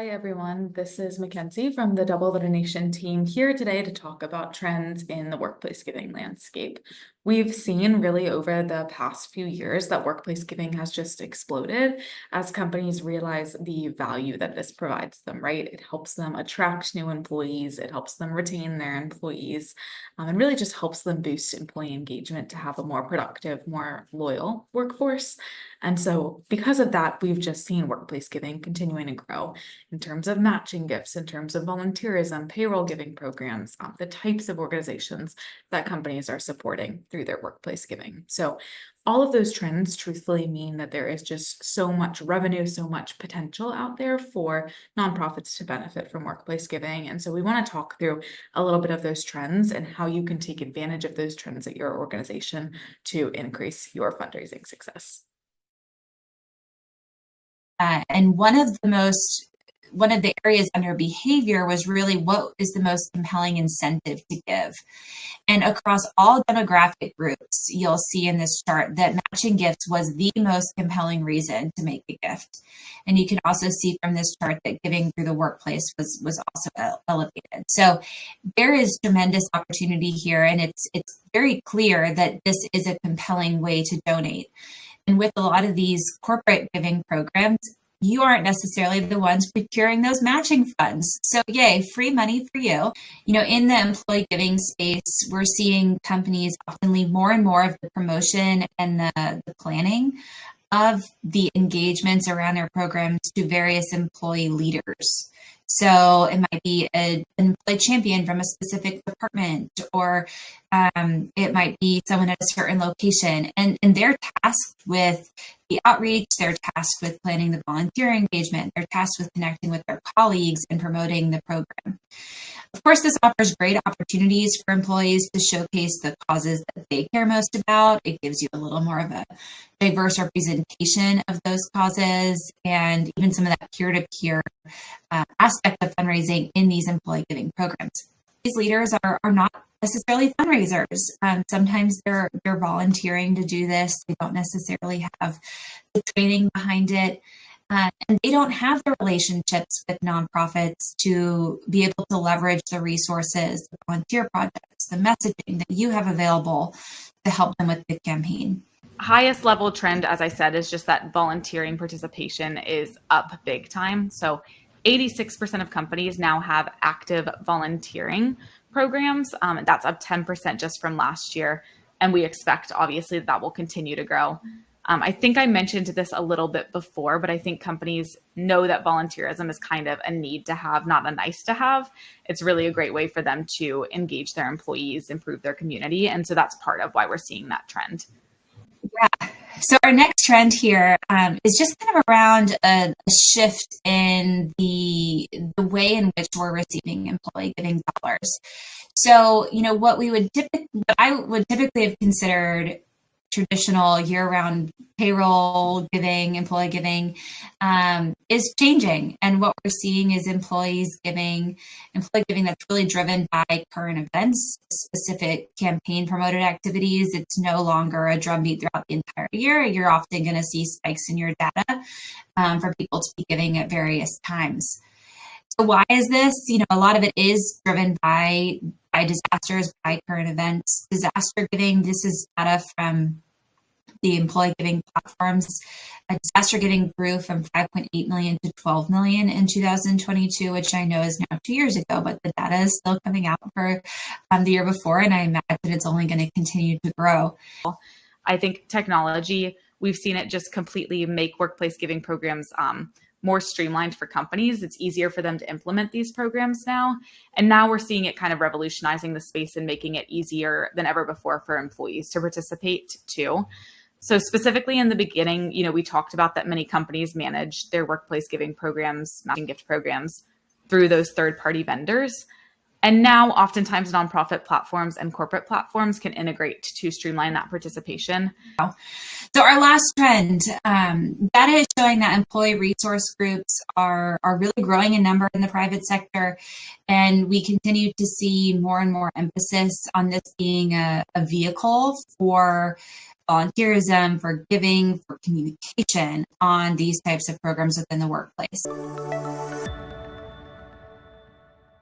Hi everyone, this is Mackenzie from the Double the Donation team here today to talk about trends in the workplace giving landscape. We've seen really over the past few years that workplace giving has just exploded as companies realize the value that this provides them, right? It helps them attract new employees, it helps them retain their employees, and really just helps them boost employee engagement to have a more productive, more loyal workforce. And so because of that, we've just seen workplace giving continuing to grow in terms of matching gifts, in terms of volunteerism, payroll giving programs, the types of organizations that companies are supporting through their workplace giving. So all of those trends truthfully mean that there is just so much revenue, so much potential out there for nonprofits to benefit from workplace giving. And so we want to talk through a little bit of those trends and how you can take advantage of those trends at your organization to increase your fundraising success. And one of the areas under behavior was really what is the most compelling incentive to give. And across all demographic groups, you'll see in this chart that matching gifts was the most compelling reason to make a gift. And you can also see from this chart that giving through the workplace was also elevated. So there is tremendous opportunity here, and it's very clear that this is a compelling way to donate. And with a lot of these corporate giving programs, you aren't necessarily the ones procuring those matching funds. So yay, free money for you. In the employee giving space, we're seeing companies often leave more and more of the promotion and the planning of the engagements around their programs to various employee leaders. So it might be an employee champion from a specific department, or it might be someone at a certain location, and they're tasked with the outreach, they're tasked with planning the volunteer engagement, they're tasked with connecting with their colleagues and promoting the program. Of course, this offers great opportunities for employees to showcase the causes that they care most about. It gives you a little more of a diverse representation of those causes, and even some of that peer-to-peer aspect of fundraising in these employee giving programs. These leaders are not necessarily fundraisers. Sometimes they're volunteering to do this. They don't necessarily have the training behind it. And they don't have the relationships with nonprofits to be able to leverage the resources, the volunteer projects, the messaging that you have available to help them with the campaign. Highest level trend, as I said, is just that volunteering participation is up big time. So 86% of companies now have active volunteering programs. That's up 10% just from last year. And we expect, obviously, that will continue to grow. I think I mentioned this a little bit before, but I think companies know that volunteerism is kind of a need to have, not a nice to have. It's really a great way for them to engage their employees, improve their community. And so that's part of why we're seeing that trend. Yeah. So our next trend here is just kind of around a shift in the way in which we're receiving employee giving dollars. So, what I would typically have considered traditional year-round payroll giving, employee giving, is changing. And what we're seeing is employee giving that's really driven by current events, specific campaign promoted activities. It's no longer a drumbeat throughout the entire year. You're often going to see spikes in your data for people to be giving at various times. So why is this? A lot of it is driven by disasters, by current events. Disaster giving, this is data from the employee giving platforms. Disaster giving grew from 5.8 million to 12 million in 2022, which I know is now 2 years ago, but the data is still coming out for the year before, and I imagine it's only going to continue to grow. I think technology, we've seen it just completely make workplace giving programs more streamlined for companies. It's easier for them to implement these programs now. And now we're seeing it kind of revolutionizing the space and making it easier than ever before for employees to participate too. So specifically in the beginning, we talked about that many companies manage their workplace giving programs, matching gift programs through those third-party vendors. And now oftentimes nonprofit platforms and corporate platforms can integrate to streamline that participation. So our last trend, data is showing that employee resource groups are really growing in number in the private sector. And we continue to see more and more emphasis on this being a vehicle for volunteerism, for giving, for communication on these types of programs within the workplace.